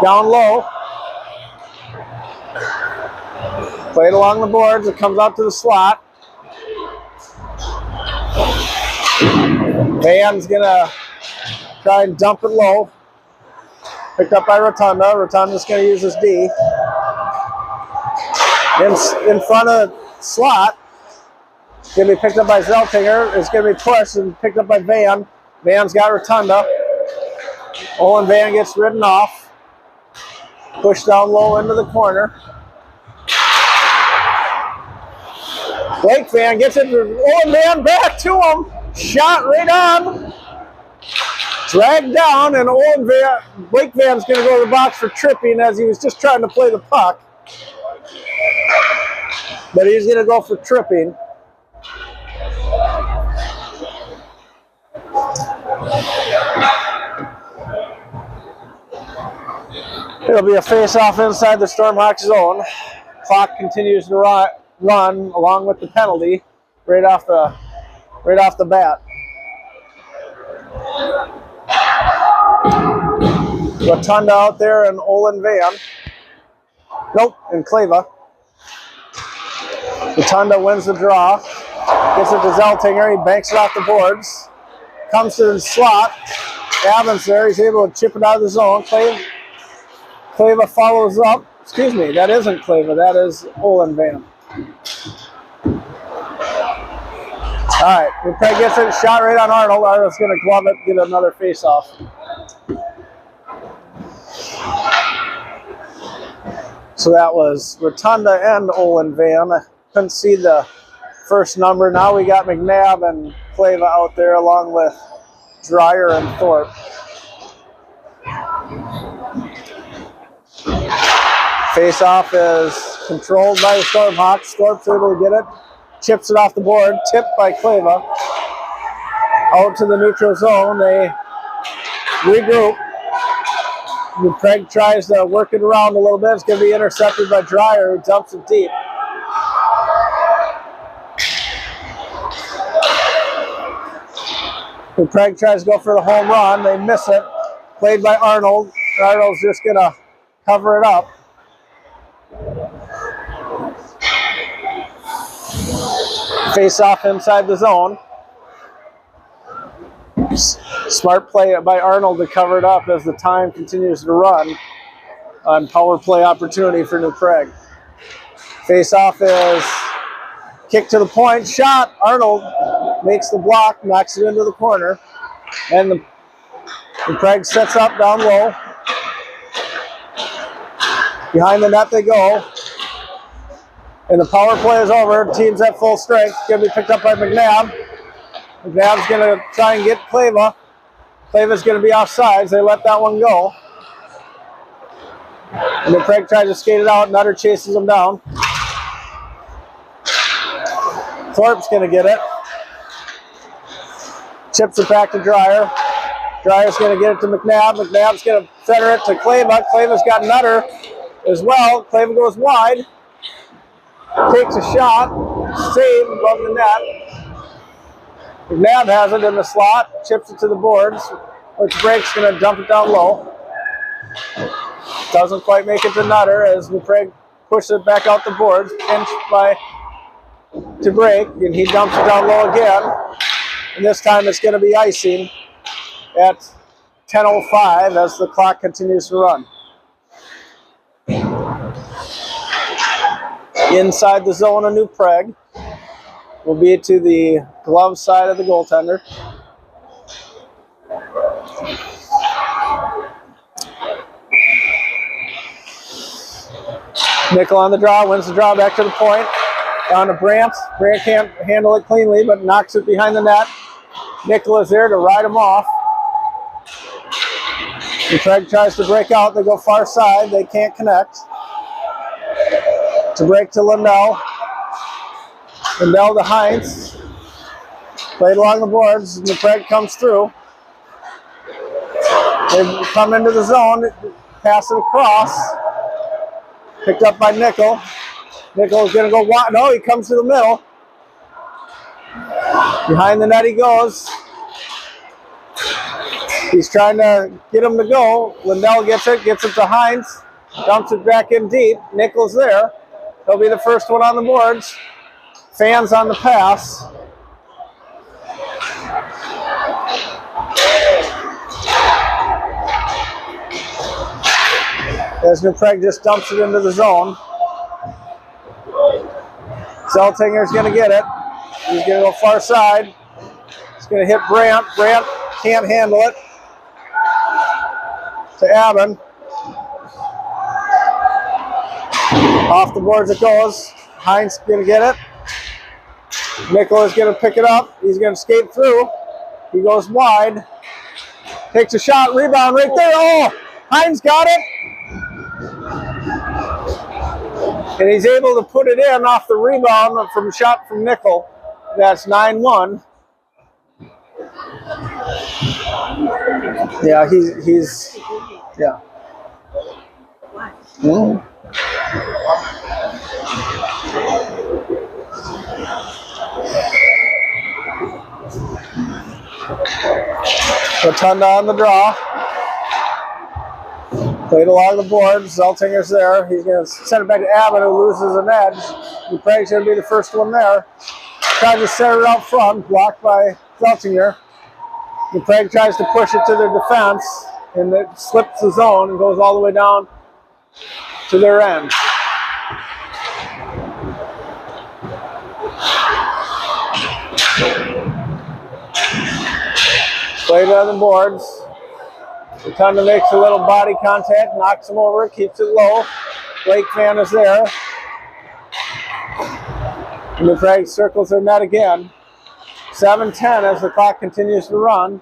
Down low. Played along the boards. It comes out to the slot. Van's going to try and dump it low. Picked up by Rotunda. Rotunda's going to use his D. In front of the slot. It's going to be picked up by Zeltinger. It's going to be pushed and picked up by Van. Van's got Rotunda. Owen Van gets ridden off. Pushed down low into the corner. Blake Van gets it. Owen Van back to him. Shot right on. Dragged down, and Blake Van's going to go to the box for tripping as he was just trying to play the puck. But he's going to go for tripping. It'll be a face-off inside the Stormhawks zone. Clock continues to run along with the penalty right off the bat. Rotunda out there and Olin Van. Nope, and Kleva. Rotunda wins the draw. Gets it to Zeltinger. He banks it off the boards. Comes to the slot. Evans there. He's able to chip it out of the zone. Kleva follows up. Excuse me, that isn't Kleva. That is Olin Van. All right, Craig gets it. Shot right on Arnold. Arnold's going to glove it, get another face-off. So that was Rotunda and Olin Van. I couldn't see the first number. Now we got McNabb and Kleva out there along with Dreyer and Thorpe. Face-off is controlled by the Stormhawks. Thorpe's able to get it. Chips it off the board. Tipped by Kleva. Out to the neutral zone. They regroup. Craig tries to work it around a little bit. It's going to be intercepted by Dreyer, who dumps it deep. Craig tries to go for the home run. They miss it. Played by Arnold. Arnold's just going to cover it up. Face off inside the zone. Smart play by Arnold to cover it up as the time continues to run on power play opportunity for New Prague. Face off is kick to the point, shot. Arnold makes the block, knocks it into the corner, and the Prague sets up down low. Behind the net they go. And the power play is over. Team's at full strength. Going to be picked up by McNabb. McNabb's going to try and get Kleva. Kleva's going to be offsides. They let that one go. And then Craig tries to skate it out. Nutter chases him down. Thorpe's going to get it. Chips it back to Dreyer. Dreyer's going to get it to McNabb. McNabb's going to center it to Kleva. Kleva's got Nutter as well. Kleva goes wide. Takes a shot. Save above the net. McNabb has it in the slot. Chips it to the boards. Which Break's going to dump it down low. Doesn't quite make it to Nutter as Craig pushes it back out the boards. Pinched to Break. And he dumps it down low again. And this time it's going to be icing at 10:05 as the clock continues to run. inside the zone of New Prague. Will be to the glove side of the goaltender. Nickel on the draw, wins the draw back to the point. Down to Brandt. Brandt can't handle it cleanly, but knocks it behind the net. Nickel is there to ride him off. And Craig tries to break out. They go far side. They can't connect. To break to Lindell. Lindell to Heinz. Played along the boards. And Craig comes through. They come into the zone. Pass it across. Picked up by Nickel. Nickel is going to go wide. No, he comes to the middle. Behind the net he goes. He's trying to get him to go. Lindell gets it to Heinz. Dumps it back in deep. Nickel's there. He'll be the first one on the boards. Fans on the pass. As New Prague just dumps it into the zone. Zeltinger's going to get it. He's going to go far side. He's going to hit Brandt. Brandt can't handle it. To Abben. Off the boards it goes. Heinz going to get it. Nickel is going to pick it up. He's going to skate through. He goes wide. Takes a shot. Rebound right there. Oh! Heinz got it. And he's able to put it in off the rebound from a shot from Nickel. That's 9-1. Yeah, he's yeah. Rotunda on the draw. Played along the boards. Zeltinger's there. He's going to send it back to Abbott, who loses an edge. New Prague's going to be the first one there. Tries to center it out front, blocked by Zeltinger. New Prague tries to push it to their defense, and it slips the zone and goes all the way down to their end. Played on the boards. Rotunda makes a little body contact, knocks him over, keeps it low. Blake Van is there. New Prague circles their net again. 7-10 as the clock continues to run.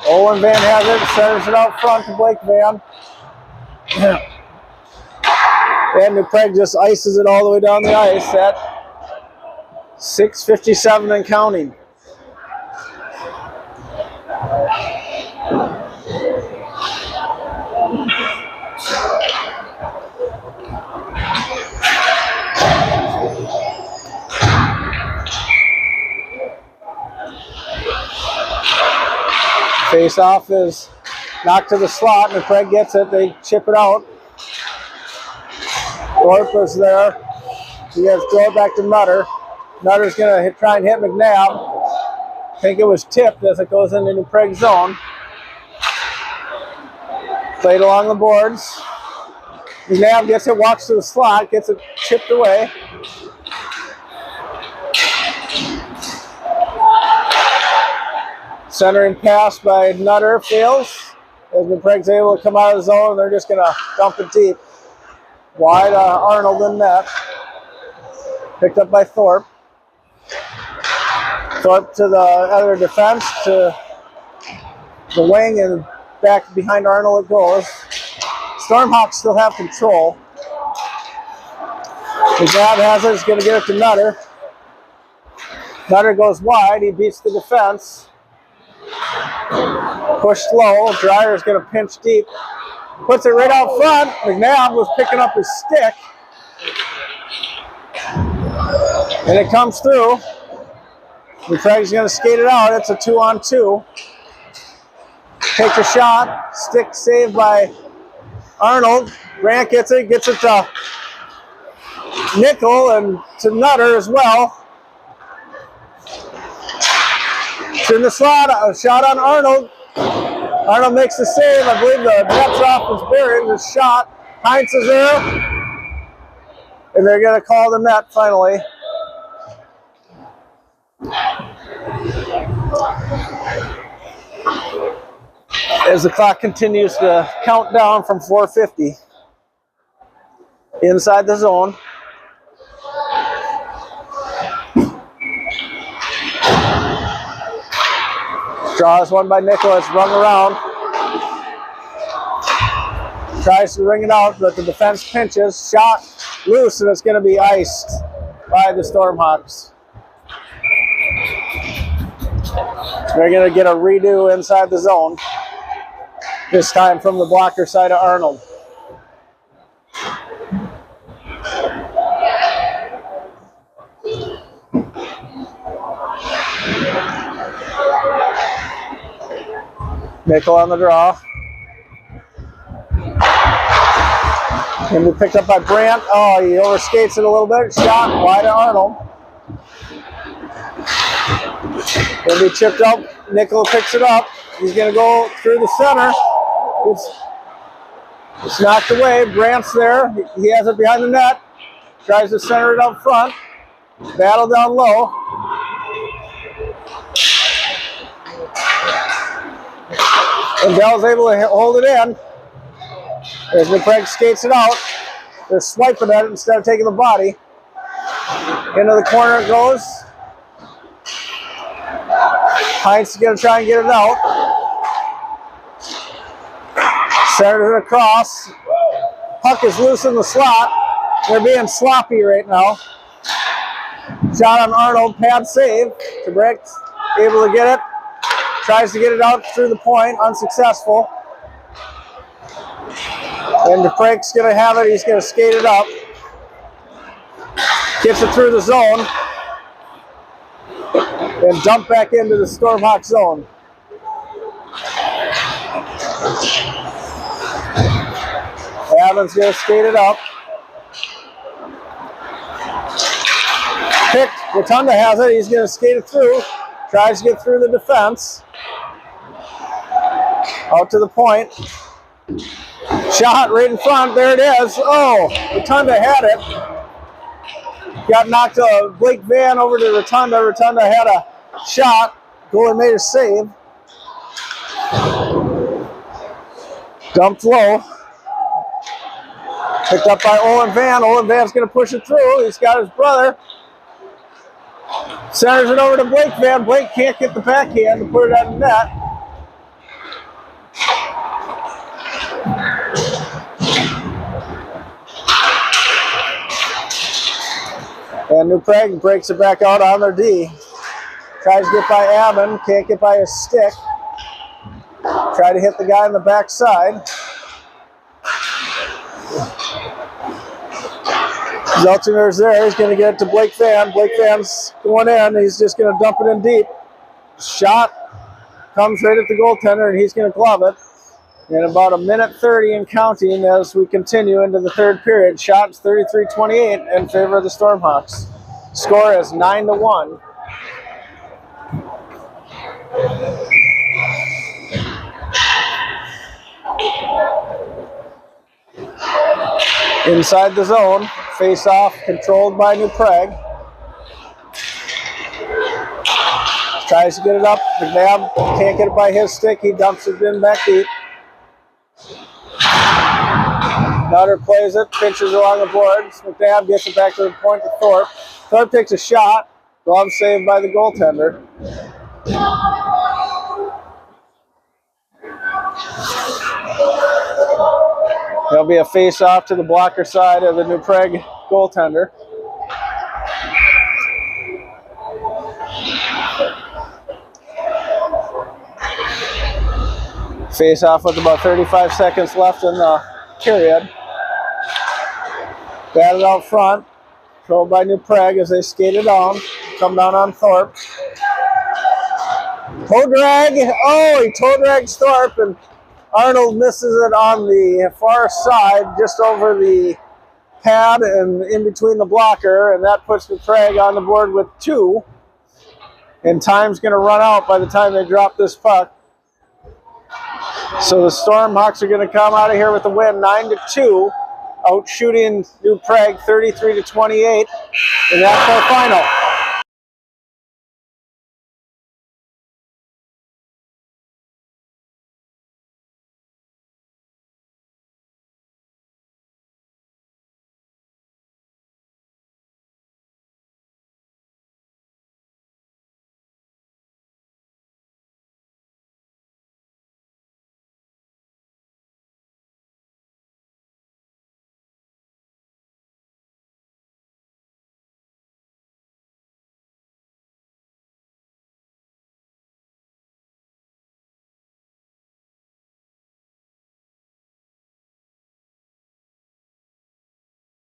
Owen Van has it, centers it out front to Blake Van. And New Prague just ices it all the way down the ice at 6:57 and counting. Face-off is knocked to the slot, and Craig gets it. They chip it out. Thorpe is there. He has to throw it back to Nutter. Nutter's going to try and hit McNabb. I think it was tipped as it goes into New Prague zone. Played along the boards. McNabb gets it, walks to the slot, gets it chipped away. Centering pass by Nutter fails. As New Prague's able to come out of the zone, they're just going to dump it deep. Wide Arnold in net. Picked up by Thorpe. Thorpe to the other defense, to the wing, and back behind Arnold it goes. Stormhawks still have control. McNabb has it, he's going to get it to Nutter. Nutter goes wide, he beats the defense. Pushed low, Dreyer's going to pinch deep. Puts it right out front. McNabb was picking up his stick. And it comes through. Craig's going to skate it out. It's a 2-on-2. Takes a shot. Stick saved by Arnold. Grant gets it to Nickel and to Nutter as well. It's in the slot. A shot on Arnold. Arnold makes the save. I believe the net drop was buried. The shot. Heinz is there. And they're going to call the net finally. As the clock continues to count down from 4:50. Inside the zone. Draws one by Nicholas, rung around. Tries to ring it out, but the defense pinches. Shot loose, and it's going to be iced by the Stormhawks. They're going to get a redo inside the zone. This time from the blocker side of Arnold. Nickel on the draw. Can be picked up by Brandt. Oh, he overskates it a little bit. Shot wide to Arnold. Going to be chipped up. Nickel picks it up. He's going to go through the center. It's knocked away. Brandt's there. He has it behind the net. Tries to center it up front. Battle down low. And Dell's able to hold it in. As Prague skates it out. They're swiping at it instead of taking the body. Into the corner it goes. Heinz is going to try and get it out. Centers it across. Puck is loose in the slot. They're being sloppy right now. Shot on Arnold. Pad save. Trebek able to get it. Tries to get it out through the point. Unsuccessful. And DePrake's going to have it. He's going to skate it up. Gets it through the zone. And dump back into the Stormhawk zone. Allen's going to skate it up. Picked. Rotunda has it. He's going to skate it through. Tries to get through the defense. Out to the point. Shot right in front. There it is. Oh, Rotunda had it. Got knocked Blake Van over to Rotunda. Rotunda had a shot. Goalie made a save. Dumped low. Picked up by Owen Van. Owen Van's going to push it through. He's got his brother. Centers it over to Blake Van. Blake can't get the backhand to put it on the net. And New Prague breaks it back out on their D. Tries to get by Abbott. Can't get by his stick. Try to hit the guy on the backside. Zeltinger's there. He's going to get it to Blake Van. Blake Van's going in. He's just going to dump it in deep. Shot comes right at the goaltender, and he's going to glove it. In about 1:30 and counting as we continue into the third period. Shots 33-28 in favor of the Stormhawks. Score is 9-1. Inside the zone, face-off controlled by New Prague. Tries to get it up. McNabb can't get it by his stick. He dumps it in back deep. Nutter plays it, pinches along the boards. McNabb gets it back to the point to Thorpe. Thorpe takes a shot. Glove saved by the goaltender. There'll be a face-off to the blocker side of the New Prague goaltender. Face-off with about 35 seconds left in the period. Batted out front. Controlled by New Prague as they skate it on. Come down on Thorpe. Toe drag. Oh, he toe drags Thorpe, and Arnold misses it on the far side, just over the pad and in between the blocker, and that puts New Prague on the board with 2. And time's going to run out by the time they drop this puck. So the Stormhawks are going to come out of here with the win, 9-2. out shooting New Prague 33-28 in that quarterfinal.